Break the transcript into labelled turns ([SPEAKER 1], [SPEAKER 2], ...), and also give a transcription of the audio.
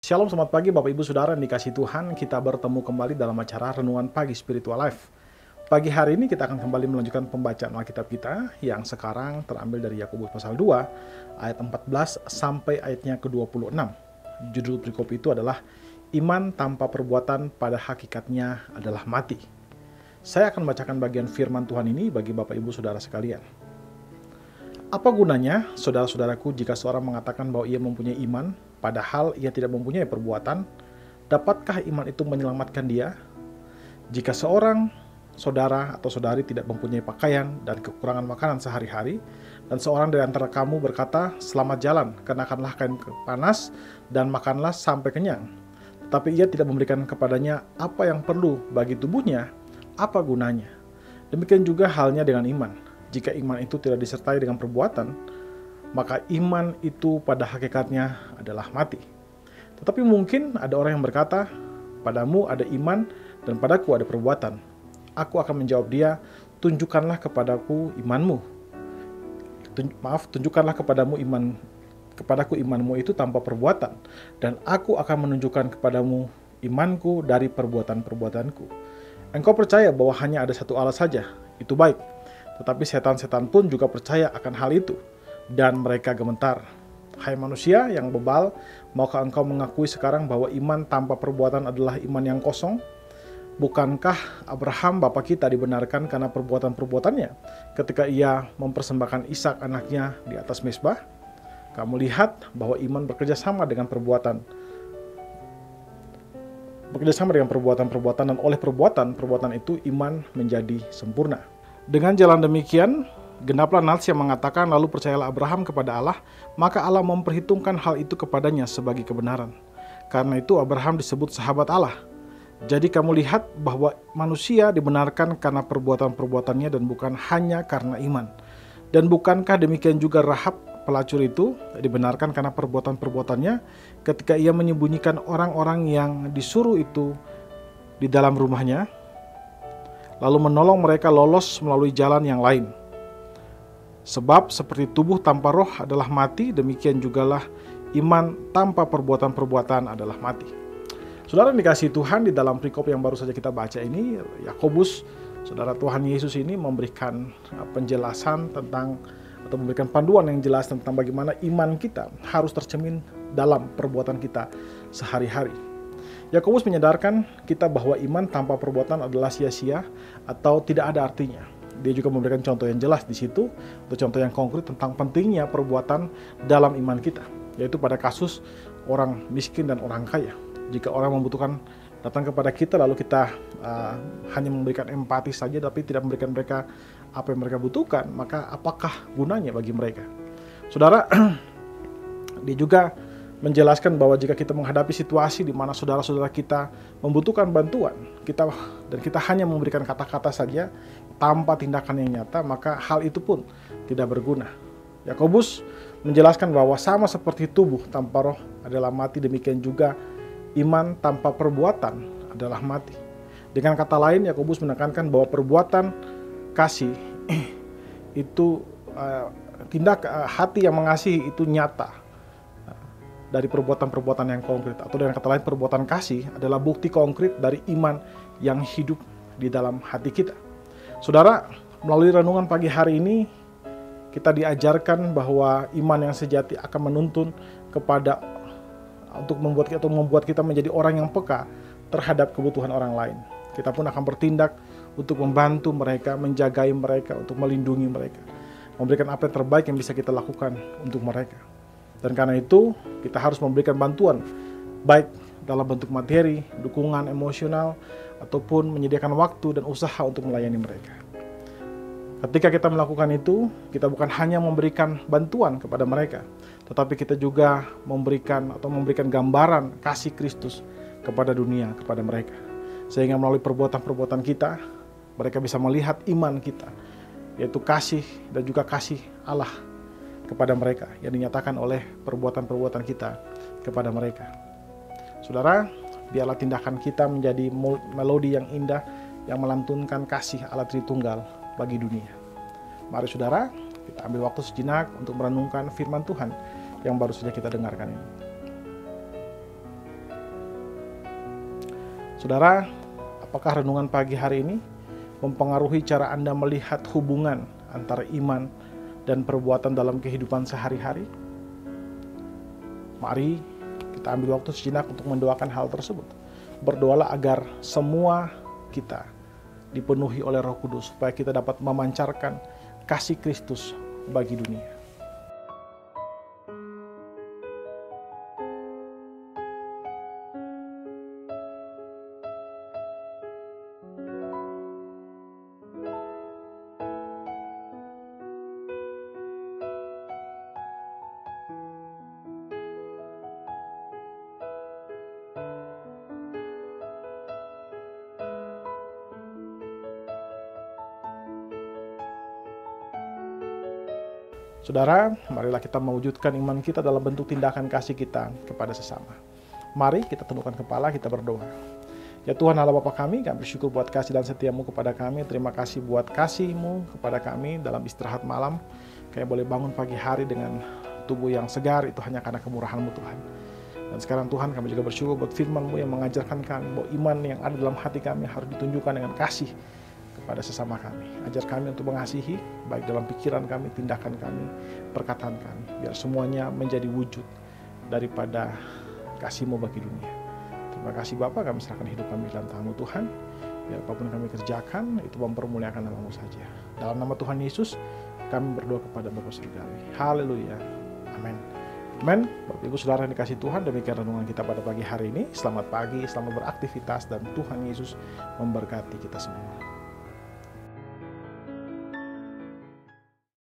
[SPEAKER 1] Shalom, selamat pagi Bapak Ibu Saudara yang dikasihi Tuhan. Kita bertemu kembali dalam acara Renungan Pagi Spiritual Life. Pagi hari ini kita akan kembali melanjutkan pembacaan Alkitab kita yang sekarang terambil dari Yakobus pasal 2 ayat 14 sampai ayatnya ke-26. Judul perikop itu adalah Iman tanpa perbuatan pada hakikatnya adalah mati. Saya akan bacakan bagian firman Tuhan ini bagi Bapak Ibu Saudara sekalian. Apa gunanya, saudara-saudaraku, jika seorang mengatakan bahwa ia mempunyai iman, padahal ia tidak mempunyai perbuatan? Dapatkah iman itu menyelamatkan dia? Jika seorang saudara atau saudari tidak mempunyai pakaian dan kekurangan makanan sehari-hari, dan seorang dari antara kamu berkata, "Selamat jalan, kenakanlah kain panas dan makanlah sampai kenyang," tetapi ia tidak memberikan kepadanya apa yang perlu bagi tubuhnya, apa gunanya? Demikian juga halnya dengan iman. Jika iman itu tidak disertai dengan perbuatan, maka iman itu pada hakikatnya adalah mati. Tetapi mungkin ada orang yang berkata, "Padamu ada iman dan padaku ada perbuatan." Aku akan menjawab dia, "Tunjukkanlah kepadaku imanmu." Tunjukkanlah kepadaku imanmu itu tanpa perbuatan, dan aku akan menunjukkan kepadamu imanku dari perbuatan-perbuatanku. Engkau percaya bahwa hanya ada satu Allah saja, itu baik. Tetapi setan-setan pun juga percaya akan hal itu, dan mereka gemetar. Hai manusia yang bebal, maukah engkau mengakui sekarang bahwa iman tanpa perbuatan adalah iman yang kosong? Bukankah Abraham bapa kita dibenarkan karena perbuatan-perbuatannya ketika ia mempersembahkan Ishak anaknya di atas mezbah? Kamu lihat bahwa iman bekerja sama dengan perbuatan-perbuatan, dan oleh perbuatan itu iman menjadi sempurna. Dengan jalan demikian, genaplah nats yang mengatakan, "Lalu percayalah Abraham kepada Allah, maka Allah memperhitungkan hal itu kepadanya sebagai kebenaran." Karena itu Abraham disebut sahabat Allah. Jadi kamu lihat bahwa manusia dibenarkan karena perbuatan-perbuatannya dan bukan hanya karena iman. Dan bukankah demikian juga Rahab pelacur itu dibenarkan karena perbuatan-perbuatannya ketika ia menyembunyikan orang-orang yang disuruh itu di dalam rumahnya, lalu menolong mereka lolos melalui jalan yang lain. Sebab seperti tubuh tanpa roh adalah mati, demikian jugalah iman tanpa perbuatan-perbuatan adalah mati. Saudara yang dikasihi Tuhan, di dalam perikop yang baru saja kita baca ini, Yakobus, saudara Tuhan Yesus ini memberikan penjelasan tentang, atau memberikan panduan yang jelas tentang bagaimana iman kita harus tercermin dalam perbuatan kita sehari-hari. Yakobus menyadarkan kita bahwa iman tanpa perbuatan adalah sia-sia atau tidak ada artinya. Dia juga memberikan contoh yang jelas di situ, atau contoh yang konkret tentang pentingnya perbuatan dalam iman kita, yaitu pada kasus orang miskin dan orang kaya. Jika orang membutuhkan datang kepada kita, lalu kita hanya memberikan empati saja, tapi tidak memberikan mereka apa yang mereka butuhkan, maka apakah gunanya bagi mereka? Saudara, dia juga menjelaskan bahwa jika kita menghadapi situasi di mana saudara-saudara kita membutuhkan bantuan, kita hanya memberikan kata-kata saja tanpa tindakan yang nyata, maka hal itu pun tidak berguna. Yakobus menjelaskan bahwa sama seperti tubuh tanpa roh adalah mati, demikian juga iman tanpa perbuatan adalah mati. Dengan kata lain, Yakobus menekankan bahwa perbuatan kasih itu hati yang mengasihi itu nyata dari perbuatan-perbuatan yang konkret, atau dengan kata lain perbuatan kasih adalah bukti konkret dari iman yang hidup di dalam hati kita. Saudara, melalui renungan pagi hari ini kita diajarkan bahwa iman yang sejati akan menuntun kepada untuk membuat kita menjadi orang yang peka terhadap kebutuhan orang lain. Kita pun akan bertindak untuk membantu mereka, menjagai mereka, untuk melindungi mereka, memberikan apa yang terbaik yang bisa kita lakukan untuk mereka. Dan karena itu, kita harus memberikan bantuan, baik dalam bentuk materi, dukungan emosional, ataupun menyediakan waktu dan usaha untuk melayani mereka. Ketika kita melakukan itu, kita bukan hanya memberikan bantuan kepada mereka, tetapi kita juga memberikan gambaran kasih Kristus kepada dunia, kepada mereka. Sehingga melalui perbuatan-perbuatan kita, mereka bisa melihat iman kita, yaitu kasih dan juga kasih Allah kepada mereka yang dinyatakan oleh perbuatan-perbuatan kita kepada mereka. Saudara, biarlah tindakan kita menjadi melodi yang indah yang melantunkan kasih Allah Tritunggal bagi dunia. Mari saudara, kita ambil waktu sejenak untuk merenungkan firman Tuhan yang baru saja kita dengarkan ini. Saudara, apakah renungan pagi hari ini mempengaruhi cara Anda melihat hubungan antara iman dan perbuatan dalam kehidupan sehari-hari? Mari kita ambil waktu sejenak untuk mendoakan hal tersebut. Berdoalah agar semua kita dipenuhi oleh Roh Kudus, supaya kita dapat memancarkan kasih Kristus bagi dunia. Saudara, marilah kita mewujudkan iman kita dalam bentuk tindakan kasih kita kepada sesama. Mari kita tundukkan kepala, kita berdoa. Ya Tuhan Allah Bapa kami bersyukur buat kasih dan setiamu kepada kami. Terima kasih buat kasih-Mu kepada kami dalam istirahat malam. Kami boleh bangun pagi hari dengan tubuh yang segar, itu hanya karena kemurahan-Mu Tuhan. Dan sekarang Tuhan, kami juga bersyukur buat firman-Mu yang mengajarkan kami bahwa iman yang ada dalam hati kami harus ditunjukkan dengan kasih kepada sesama kami. Ajar kami untuk mengasihi, baik dalam pikiran kami, tindakan kami, perkataan kami, biar semuanya menjadi wujud daripada kasih-Mu bagi dunia. Terima kasih Bapa, kami serahkan hidup kami dalam tangan-Mu Tuhan. Biar apapun kami kerjakan, itu mempermuliakan nama-Mu saja. Dalam nama Tuhan Yesus, kami berdoa kepada Bapa Surgawi. Haleluya. Amin. Amin. Bapak Ibu Saudara yang dikasihi Tuhan, demikian renungan kita pada pagi hari ini. Selamat pagi, selamat beraktivitas, dan Tuhan Yesus memberkati kita semua.